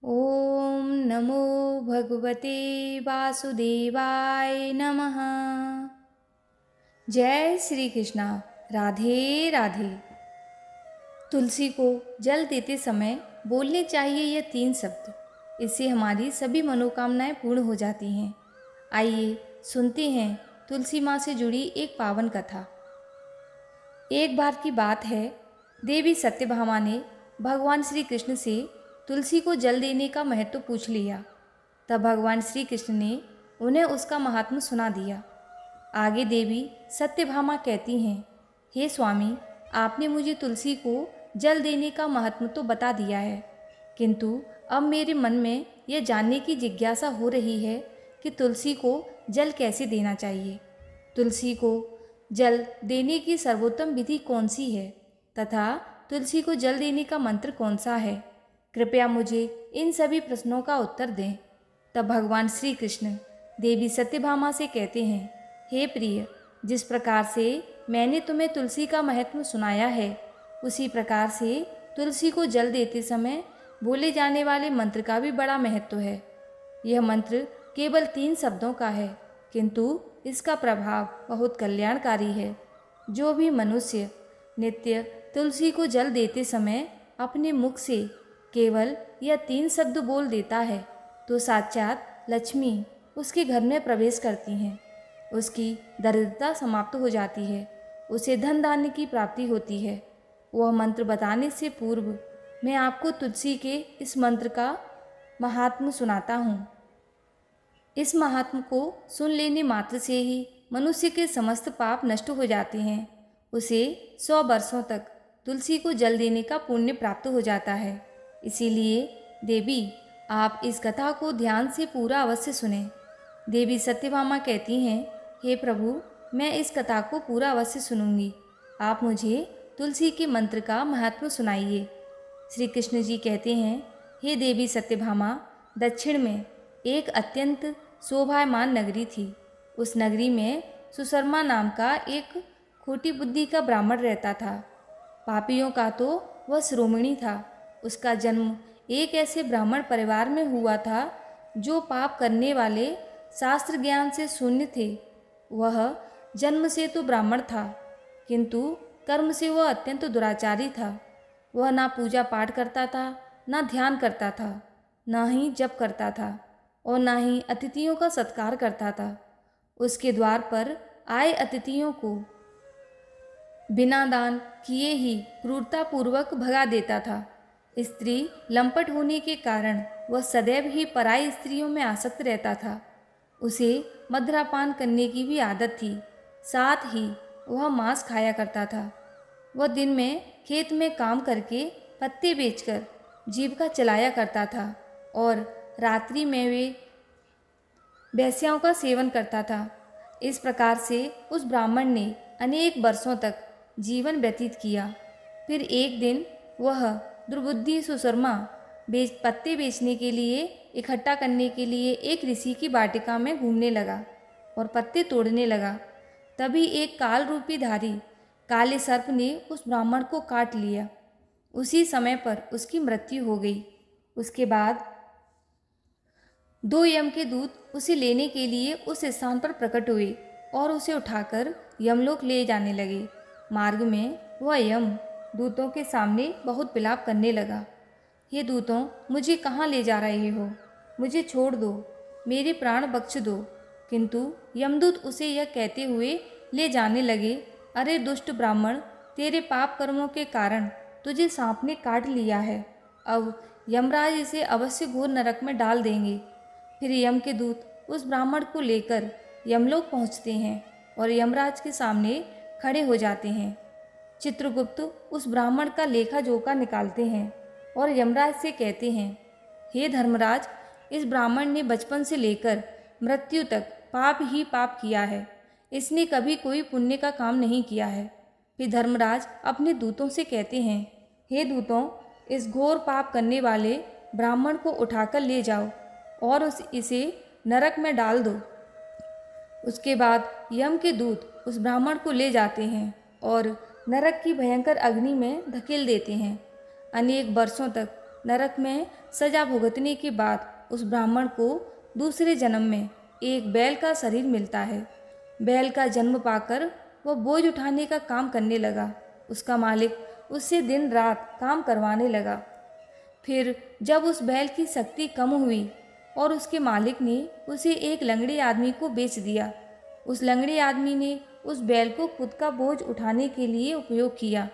ॐ नमो भगवते वासुदेवाय नमः। जय श्री कृष्णा। राधे राधे। तुलसी को जल देते समय बोलने चाहिए ये 3 शब्द। इससे हमारी सभी मनोकामनाएं पूर्ण हो जाती हैं। आइए सुनते हैं तुलसी माँ से जुड़ी एक पावन कथा। एक बार की बात है, देवी सत्यभामा ने भगवान श्री कृष्ण से तुलसी को जल देने का महत्व पूछ लिया। तब भगवान श्री कृष्ण ने उन्हें उसका महात्म्य सुना दिया। आगे देवी सत्यभामा कहती हैं, हे स्वामी, आपने मुझे तुलसी को जल देने का महत्व तो बता दिया है, किंतु अब मेरे मन में यह जानने की जिज्ञासा हो रही है कि तुलसी को जल कैसे देना चाहिए। तुलसी को जल देने की सर्वोत्तम विधि कौन सी है तथा तुलसी को जल देने का मंत्र कौन सा है? कृपया मुझे इन सभी प्रश्नों का उत्तर दें। तब भगवान श्री कृष्ण देवी सत्यभामा से कहते हैं, हे प्रिय, जिस प्रकार से मैंने तुम्हें तुलसी का महत्व सुनाया है, उसी प्रकार से तुलसी को जल देते समय बोले जाने वाले मंत्र का भी बड़ा महत्व है। यह मंत्र केवल 3 शब्दों का है, किंतु इसका प्रभाव बहुत कल्याणकारी है। जो भी मनुष्य नित्य तुलसी को जल देते समय अपने मुख से केवल यह 3 शब्द बोल देता है, तो साक्षात लक्ष्मी उसके घर में प्रवेश करती हैं। उसकी दरिद्रता समाप्त हो जाती है, उसे धन धान्य की प्राप्ति होती है। वह मंत्र बताने से पूर्व मैं आपको तुलसी के इस मंत्र का महात्म्य सुनाता हूँ। इस महात्म्य को सुन लेने मात्र से ही मनुष्य के समस्त पाप नष्ट हो जाते हैं। उसे 100 वर्षों तक तुलसी को जल देने का पुण्य प्राप्त हो जाता है। इसीलिए देवी, आप इस कथा को ध्यान से पूरा अवश्य सुने। देवी सत्यभामा कहती हैं, हे प्रभु, मैं इस कथा को पूरा अवश्य सुनूंगी। आप मुझे तुलसी के मंत्र का महत्व सुनाइए। श्री कृष्ण जी कहते हैं, हे देवी सत्यभामा, दक्षिण में एक अत्यंत शोभायमान नगरी थी। उस नगरी में सुशर्मा नाम का एक खोटी बुद्धि का ब्राह्मण रहता था। पापियों का तो वह शिरोमणि था। उसका जन्म एक ऐसे ब्राह्मण परिवार में हुआ था जो पाप करने वाले शास्त्र ज्ञान से शून्य थे। वह जन्म से तो ब्राह्मण था, किंतु कर्म से वह अत्यंत दुराचारी था। वह ना पूजा पाठ करता था, ना ध्यान करता था, ना ही जप करता था और ना ही अतिथियों का सत्कार करता था। उसके द्वार पर आए अतिथियों को बिना दान किए ही क्रूरतापूर्वक भगा देता था। स्त्री लंपट होने के कारण वह सदैव ही पराई स्त्रियों में आसक्त रहता था। उसे मदिरापान करने की भी आदत थी। साथ ही वह मांस खाया करता था। वह दिन में खेत में काम करके पत्ते बेचकर जीविका चलाया करता था और रात्रि में वे वेश्याओं का सेवन करता था। इस प्रकार से उस ब्राह्मण ने अनेक वर्षों तक जीवन व्यतीत किया। फिर एक दिन वह दुर्बुद्धि सुशर्मा पत्ते बेचने के लिए इकट्ठा करने के लिए एक ऋषि की वाटिका में घूमने लगा और पत्ते तोड़ने लगा। तभी एक काल रूपी धारी काले सर्प ने उस ब्राह्मण को काट लिया। उसी समय पर उसकी मृत्यु हो गई। उसके बाद 2 यम के दूत उसे लेने के लिए उस स्थान पर प्रकट हुए और उसे उठाकर यमलोक ले जाने लगे। मार्ग में वह यम दूतों के सामने बहुत विलाप करने लगा, हे दूतों, मुझे कहाँ ले जा रहे हो? मुझे छोड़ दो, मेरे प्राण बख्श दो। किंतु यमदूत उसे यह कहते हुए ले जाने लगे, अरे दुष्ट ब्राह्मण, तेरे पाप कर्मों के कारण तुझे सांप ने काट लिया है। अब यमराज इसे अवश्य घोर नरक में डाल देंगे। फिर यम के दूत उस ब्राह्मण को लेकर यमलोक पहुंचते हैं और यमराज के सामने खड़े हो जाते हैं। चित्रगुप्त उस ब्राह्मण का लेखा जोखा निकालते हैं और यमराज से कहते हैं, हे धर्मराज, इस ब्राह्मण ने बचपन से लेकर मृत्यु तक पाप ही पाप किया है। इसने कभी कोई पुण्य का काम नहीं किया है। फिर धर्मराज अपने दूतों से कहते हैं, हे दूतों, इस घोर पाप करने वाले ब्राह्मण को उठाकर ले जाओ और इसे नरक में डाल दो। उसके बाद यम के दूत उस ब्राह्मण को ले जाते हैं और नरक की भयंकर अग्नि में धकेल देते हैं। अनेक वर्षों तक नरक में सजा भुगतने के बाद उस ब्राह्मण को दूसरे जन्म में एक बैल का शरीर मिलता है। बैल का जन्म पाकर वह बोझ उठाने का काम करने लगा। उसका मालिक उससे दिन रात काम करवाने लगा। फिर जब उस बैल की शक्ति कम हुई और उसके मालिक ने उसे एक लंगड़े आदमी को बेच दिया। उस लंगड़े आदमी ने उस बैल को खुद का बोझ उठाने के लिए उपयोग किया।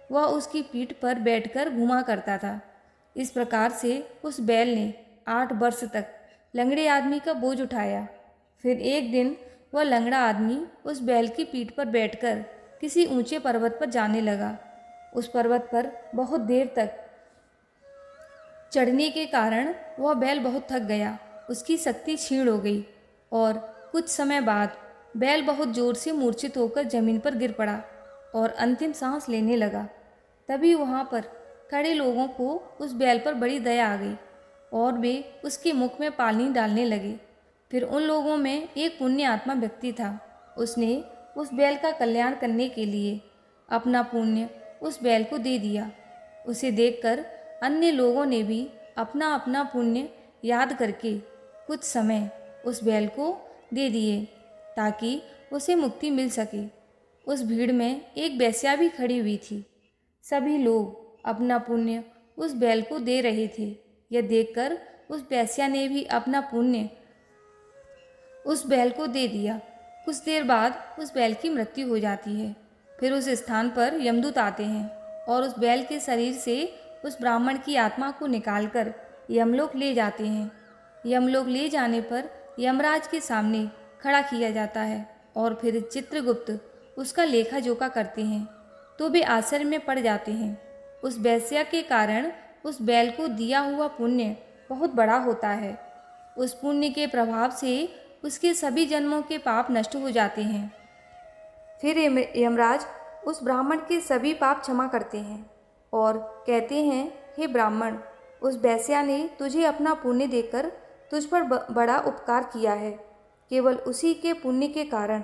वह उसकी पीठ पर बैठकर घुमा करता था। इस प्रकार से उस बैल ने 8 वर्ष तक लंगड़े आदमी का बोझ उठाया। फिर एक दिन वह लंगड़ा आदमी उस बैल की पीठ पर बैठकर किसी ऊंचे पर्वत पर जाने लगा। उस पर्वत पर बहुत देर तक चढ़ने के कारण वह बैल बहुत थक गया। उसकी शक्ति क्षीण हो गई और कुछ समय बाद बैल बहुत जोर से मूर्छित होकर जमीन पर गिर पड़ा और अंतिम सांस लेने लगा। तभी वहाँ पर खड़े लोगों को उस बैल पर बड़ी दया आ गई और वे उसके मुख में पानी डालने लगे। फिर उन लोगों में एक पुण्य आत्मा व्यक्ति था। उसने उस बैल का कल्याण करने के लिए अपना पुण्य उस बैल को दे दिया। उसे देखकर अन्य लोगों ने भी अपना अपना पुण्य याद करके कुछ समय उस बैल को दे दिए ताकि उसे मुक्ति मिल सके। उस भीड़ में एक वेश्या भी खड़ी हुई थी। सभी लोग अपना पुण्य उस बैल को दे रहे थे। यह देखकर उस वेश्या ने भी अपना पुण्य उस बैल को दे दिया। कुछ देर बाद उस बैल की मृत्यु हो जाती है। फिर उस स्थान पर यमदूत आते हैं और उस बैल के शरीर से उस ब्राह्मण की आत्मा को निकालकर यमलोक ले जाते हैं। यमलोक ले जाने पर यमराज के सामने खड़ा किया जाता है और फिर चित्रगुप्त उसका लेखा जोखा करते हैं तो वे आश्चर्य में पड़ जाते हैं। उस वेश्या के कारण उस बैल को दिया हुआ पुण्य बहुत बड़ा होता है। उस पुण्य के प्रभाव से उसके सभी जन्मों के पाप नष्ट हो जाते हैं। फिर यमराज उस ब्राह्मण के सभी पाप क्षमा करते हैं और कहते हैं, हे ब्राह्मण, उस वेश्या ने तुझे अपना पुण्य देकर तुझ पर बड़ा उपकार किया है। केवल उसी के पुण्य के कारण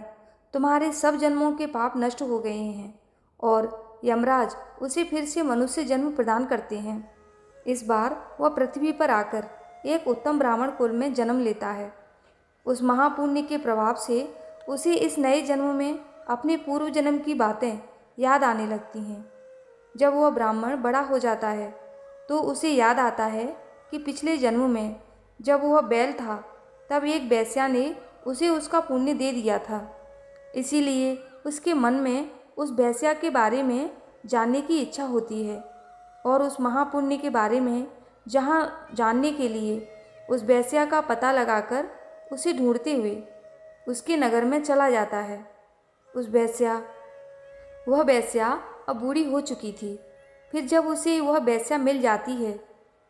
तुम्हारे सब जन्मों के पाप नष्ट हो गए हैं और यमराज उसे फिर से मनुष्य जन्म प्रदान करते हैं। इस बार वह पृथ्वी पर आकर एक उत्तम ब्राह्मण कुल में जन्म लेता है। उस महापुण्य के प्रभाव से उसे इस नए जन्म में अपने पूर्व जन्म की बातें याद आने लगती हैं। जब वह ब्राह्मण बड़ा हो जाता है तो उसे याद आता है कि पिछले जन्म में जब वह बैल था तब एक वेश्या ने उसे उसका पुण्य दे दिया था। इसीलिए उसके मन में उस वेश्या के बारे में जानने की इच्छा होती है और उस महापुण्य के बारे में जानने के लिए उस वेश्या का पता लगाकर उसे ढूंढते हुए उसके नगर में चला जाता है। वह वेश्या अब बूढ़ी हो चुकी थी। फिर जब उसे वह वेश्या मिल जाती है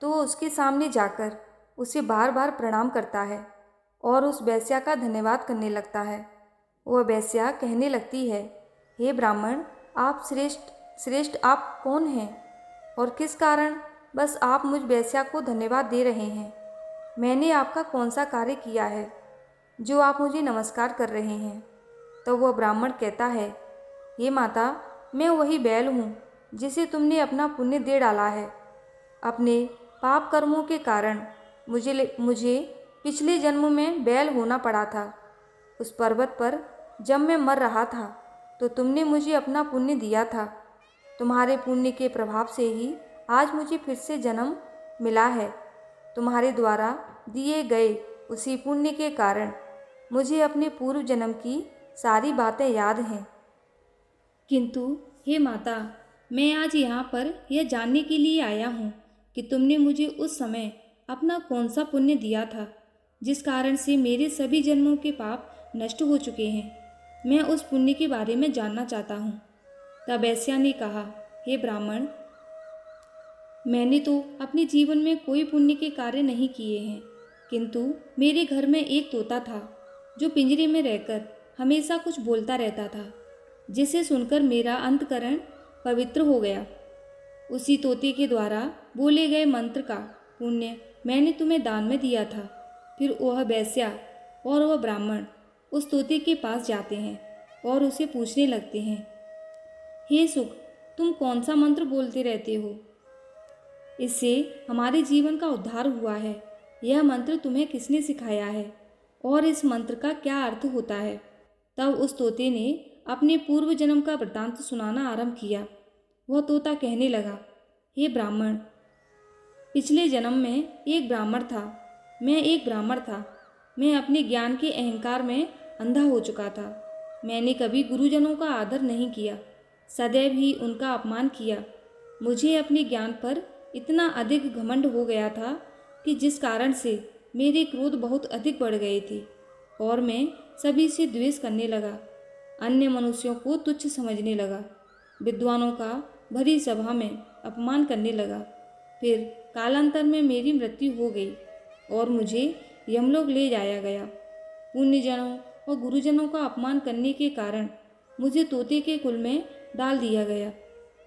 तो वो उसके सामने जाकर उसे बार बार प्रणाम करता है और उस वेश्या का धन्यवाद करने लगता है। वह वेश्या कहने लगती है, हे ब्राह्मण, आप श्रेष्ठ आप कौन हैं और किस कारण बस आप मुझ वेश्या को धन्यवाद दे रहे हैं? मैंने आपका कौन सा कार्य किया है जो आप मुझे नमस्कार कर रहे हैं? तो वह ब्राह्मण कहता है, हे माता, मैं वही बैल हूँ जिसे तुमने अपना पुण्य दे डाला है। अपने पाप कर्मों के कारण मुझे पिछले जन्म में बैल होना पड़ा था। उस पर्वत पर जब मैं मर रहा था तो तुमने मुझे अपना पुण्य दिया था। तुम्हारे पुण्य के प्रभाव से ही आज मुझे फिर से जन्म मिला है। तुम्हारे द्वारा दिए गए उसी पुण्य के कारण मुझे अपने पूर्व जन्म की सारी बातें याद हैं। किंतु हे माता, मैं आज यहाँ पर यह जानने के लिए आया हूँ कि तुमने मुझे उस समय अपना कौन सा पुण्य दिया था जिस कारण से मेरे सभी जन्मों के पाप नष्ट हो चुके हैं। मैं उस पुण्य के बारे में जानना चाहता हूँ। तब वेश्या ने कहा, हे ब्राह्मण, मैंने तो अपने जीवन में कोई पुण्य के कार्य नहीं किए हैं, किंतु मेरे घर में एक तोता था जो पिंजरे में रहकर हमेशा कुछ बोलता रहता था, जिसे सुनकर मेरा अंतकरण पवित्र हो गया। उसी तोते के द्वारा बोले गए मंत्र का पुण्य मैंने तुम्हें दान में दिया था। फिर वह वेश्या और वह ब्राह्मण उस तोते के पास जाते हैं और उसे पूछने लगते हैं, हे सुख, तुम कौन सा मंत्र बोलते रहते हो? इससे हमारे जीवन का उद्धार हुआ है। यह मंत्र तुम्हें किसने सिखाया है और इस मंत्र का क्या अर्थ होता है? तब उस तोते ने अपने पूर्व जन्म का वृत्तांत सुनाना आरंभ किया। वह तोता कहने लगा, हे ब्राह्मण, पिछले जन्म में एक ब्राह्मण था। मैं एक ब्राह्मण था। मैं अपने ज्ञान के अहंकार में अंधा हो चुका था। मैंने कभी गुरुजनों का आदर नहीं किया, सदैव ही उनका अपमान किया। मुझे अपने ज्ञान पर इतना अधिक घमंड हो गया था कि जिस कारण से मेरे क्रोध बहुत अधिक बढ़ गए थे और मैं सभी से द्वेष करने लगा। अन्य मनुष्यों को तुच्छ समझने लगा। विद्वानों का भरी सभा में अपमान करने लगा। फिर कालांतर में मेरी मृत्यु हो गई और मुझे यमलोक ले जाया गया। पुण्यजनों और गुरुजनों का अपमान करने के कारण मुझे तोते के कुल में डाल दिया गया।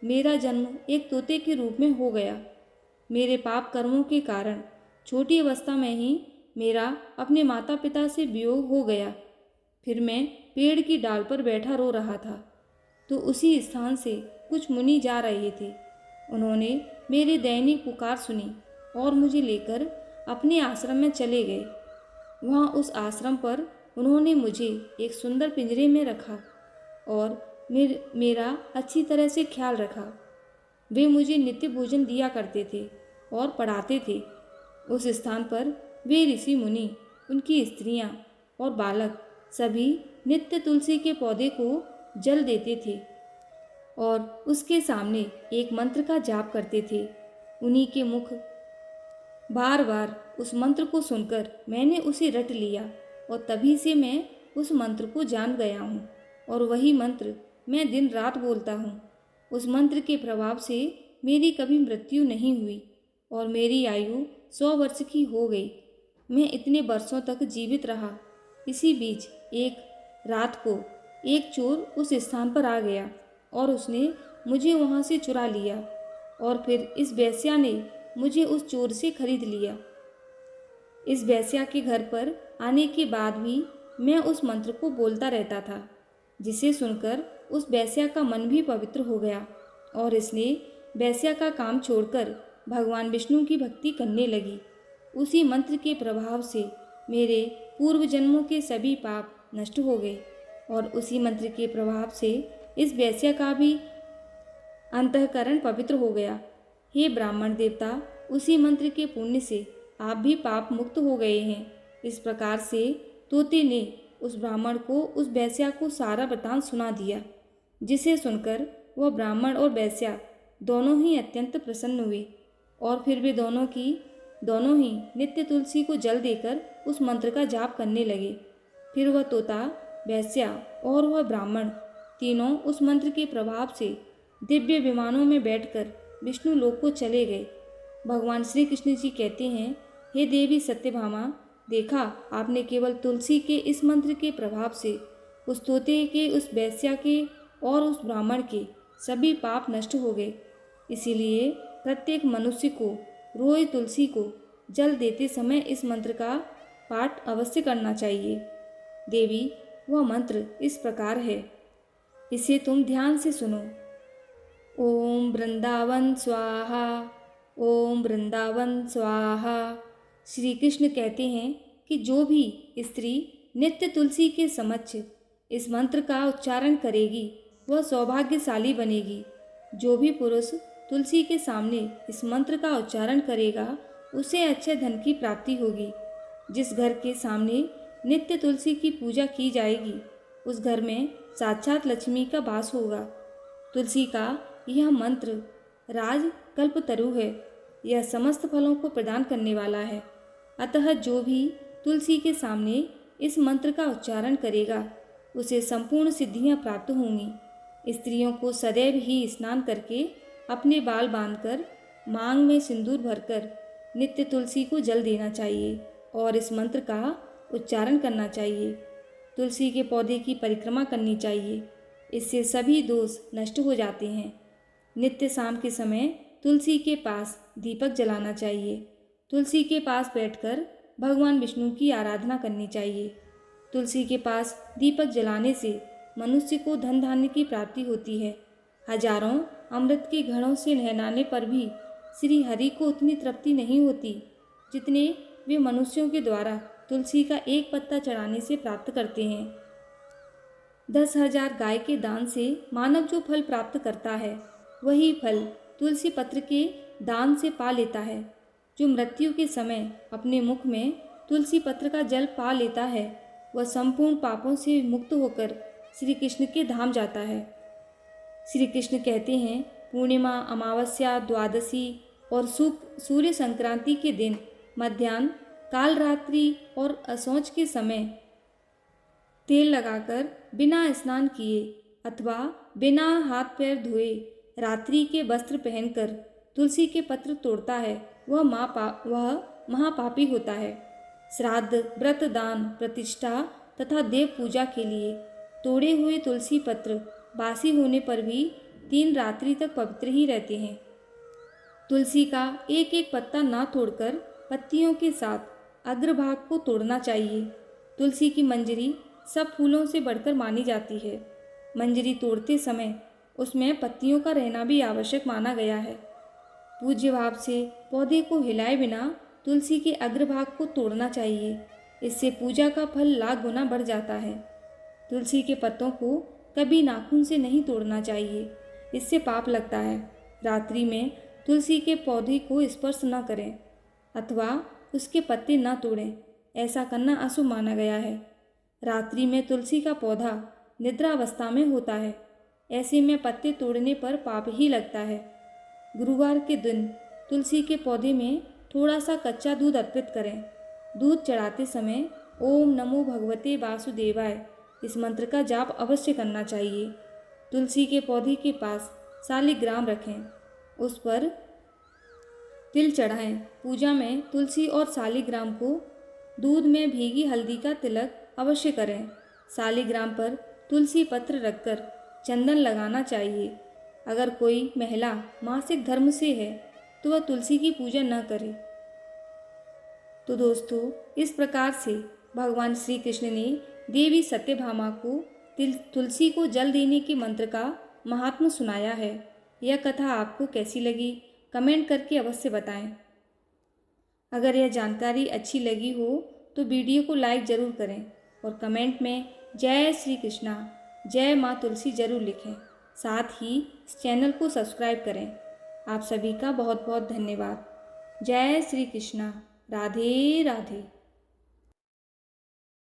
मेरा जन्म एक तोते के रूप में हो गया। मेरे पाप कर्मों के कारण छोटी अवस्था में ही मेरा अपने माता पिता से वियोग हो गया। फिर मैं पेड़ की डाल पर बैठा रो रहा था तो उसी स्थान से कुछ मुनि जा रहे थे। उन्होंने मेरी दयनीय पुकार सुनी और मुझे लेकर अपने आश्रम में चले गए। वहाँ उस आश्रम पर उन्होंने मुझे एक सुंदर पिंजरे में रखा और मेरा अच्छी तरह से ख्याल रखा। वे मुझे नित्य भोजन दिया करते थे और पढ़ाते थे। उस स्थान पर वे ऋषि मुनि, उनकी स्त्रियां और बालक सभी नित्य तुलसी के पौधे को जल देते थे और उसके सामने एक मंत्र का जाप करते थे। उन्हीं के मुख बार बार उस मंत्र को सुनकर मैंने उसे रट लिया और तभी से मैं उस मंत्र को जान गया हूँ और वही मंत्र मैं दिन रात बोलता हूँ। उस मंत्र के प्रभाव से मेरी कभी मृत्यु नहीं हुई और मेरी आयु 100 वर्ष की हो गई। मैं इतने वर्षों तक जीवित रहा। इसी बीच एक रात को एक चोर उस स्थान पर आ गया और उसने मुझे वहाँ से चुरा लिया और फिर इस वेश्या ने मुझे उस चोर से खरीद लिया। इस वेश्या के घर पर आने के बाद भी मैं उस मंत्र को बोलता रहता था, जिसे सुनकर उस वेश्या का मन भी पवित्र हो गया और इसने वेश्या का काम छोड़कर भगवान विष्णु की भक्ति करने लगी। उसी मंत्र के प्रभाव से मेरे पूर्व जन्मों के सभी पाप नष्ट हो गए और उसी मंत्र के प्रभाव से इस वेश्या का भी अंतःकरण पवित्र हो गया। हे ब्राह्मण देवता, उसी मंत्र के पुण्य से आप भी पाप मुक्त हो गए हैं। इस प्रकार से तोते ने उस ब्राह्मण को उस वेश्या को सारा वृतांत सुना दिया, जिसे सुनकर वह ब्राह्मण और वेश्या दोनों ही अत्यंत प्रसन्न हुए और फिर वे दोनों ही नित्य तुलसी को जल देकर उस मंत्र का जाप करने लगे। फिर वह तोता, वेश्या और वह ब्राह्मण तीनों उस मंत्र के प्रभाव से दिव्य विमानों में बैठकर विष्णु लोक को चले गए। भगवान श्री कृष्ण जी कहते हैं, हे देवी सत्यभामा, देखा आपने केवल तुलसी के इस मंत्र के प्रभाव से उस तोते के, उस वेश्या के और उस ब्राह्मण के सभी पाप नष्ट हो गए। इसीलिए प्रत्येक मनुष्य को रोज तुलसी को जल देते समय इस मंत्र का पाठ अवश्य करना चाहिए। देवी, वह मंत्र इस प्रकार है, इसे तुम ध्यान से सुनो। ओम वृंदावन स्वाहा, ओम वृंदावन स्वाहा। श्री कृष्ण कहते हैं कि जो भी स्त्री नित्य तुलसी के समक्ष इस मंत्र का उच्चारण करेगी वह सौभाग्यशाली बनेगी। जो भी पुरुष तुलसी के सामने इस मंत्र का उच्चारण करेगा उसे अच्छे धन की प्राप्ति होगी। जिस घर के सामने नित्य तुलसी की पूजा की जाएगी उस घर में साक्षात लक्ष्मी का वास होगा। तुलसी का यह मंत्र राज कल्पतरु है। यह समस्त फलों को प्रदान करने वाला है। अतः जो भी तुलसी के सामने इस मंत्र का उच्चारण करेगा उसे संपूर्ण सिद्धियां प्राप्त होंगी। स्त्रियों को सदैव ही स्नान करके अपने बाल बांधकर मांग में सिंदूर भरकर नित्य तुलसी को जल देना चाहिए और इस मंत्र का उच्चारण करना चाहिए। तुलसी के पौधे की परिक्रमा करनी चाहिए, इससे सभी दोष नष्ट हो जाते हैं। नित्य शाम के समय तुलसी के पास दीपक जलाना चाहिए। तुलसी के पास बैठकर भगवान विष्णु की आराधना करनी चाहिए। तुलसी के पास दीपक जलाने से मनुष्य को धन धान्य की प्राप्ति होती है। हजारों अमृत के घड़ों से नहलाने पर भी श्री हरि को उतनी तृप्ति नहीं होती जितने वे मनुष्यों के द्वारा तुलसी का एक पत्ता चढ़ाने से प्राप्त करते हैं। 10,000 गाय के दान से मानव जो फल प्राप्त करता है वही फल तुलसी पत्र के दान से पा लेता है। जो मृत्यु के समय अपने मुख में तुलसी पत्र का जल पा लेता है वह संपूर्ण पापों से मुक्त होकर श्री कृष्ण के धाम जाता है। श्री कृष्ण कहते हैं, पूर्णिमा, अमावस्या, द्वादशी और सूर्य संक्रांति के दिन मध्याह्न, काल रात्रि और असौच के समय तेल लगाकर बिना स्नान किए अथवा बिना हाथ पैर धोए रात्रि के वस्त्र पहनकर तुलसी के पत्र तोड़ता है वह महापापी होता है। श्राद्ध, व्रत, दान, प्रतिष्ठा तथा देव पूजा के लिए तोड़े हुए तुलसी पत्र बासी होने पर भी 3 रात्रि तक पवित्र ही रहते हैं। तुलसी का एक एक पत्ता ना तोड़कर पत्तियों के साथ अग्रभाग को तोड़ना चाहिए। तुलसी की मंजरी सब फूलों से बढ़कर मानी जाती है। मंजरी तोड़ते समय उसमें पत्तियों का रहना भी आवश्यक माना गया है। पूज्य भाव से पौधे को हिलाए बिना तुलसी के अग्रभाग को तोड़ना चाहिए। इससे पूजा का फल लाख गुना बढ़ जाता है। तुलसी के पत्तों को कभी नाखून से नहीं तोड़ना चाहिए, इससे पाप लगता है। रात्रि में तुलसी के पौधे को स्पर्श न करें अथवा उसके पत्ते न तोड़ें, ऐसा करना अशुभ माना गया है। रात्रि में तुलसी का पौधा निद्रावस्था में होता है, ऐसे में पत्ते तोड़ने पर पाप ही लगता है। गुरुवार के दिन तुलसी के पौधे में थोड़ा सा कच्चा दूध अर्पित करें। दूध चढ़ाते समय ओम नमो भगवते वासुदेवाय इस मंत्र का जाप अवश्य करना चाहिए। तुलसी के पौधे के पास शालिग्राम रखें, उस पर तिल चढ़ाएं। पूजा में तुलसी और शालिग्राम को दूध में भीगी हल्दी का तिलक अवश्य करें। शालिग्राम पर तुलसी पत्र रखकर चंदन लगाना चाहिए। अगर कोई महिला मासिक धर्म से है तो वह तुलसी की पूजा न करे। तो दोस्तों, इस प्रकार से भगवान श्री कृष्ण ने देवी सत्यभामा को तुलसी को जल देने के मंत्र का महात्म्य सुनाया है। यह कथा आपको कैसी लगी कमेंट करके अवश्य बताएं। अगर यह जानकारी अच्छी लगी हो तो वीडियो को लाइक ज़रूर करें और कमेंट में जय श्री कृष्णा, जय माँ तुलसी ज़रूर लिखें। साथ ही इस चैनल को सब्सक्राइब करें। आप सभी का बहुत बहुत धन्यवाद। जय श्री कृष्णा। राधे राधे।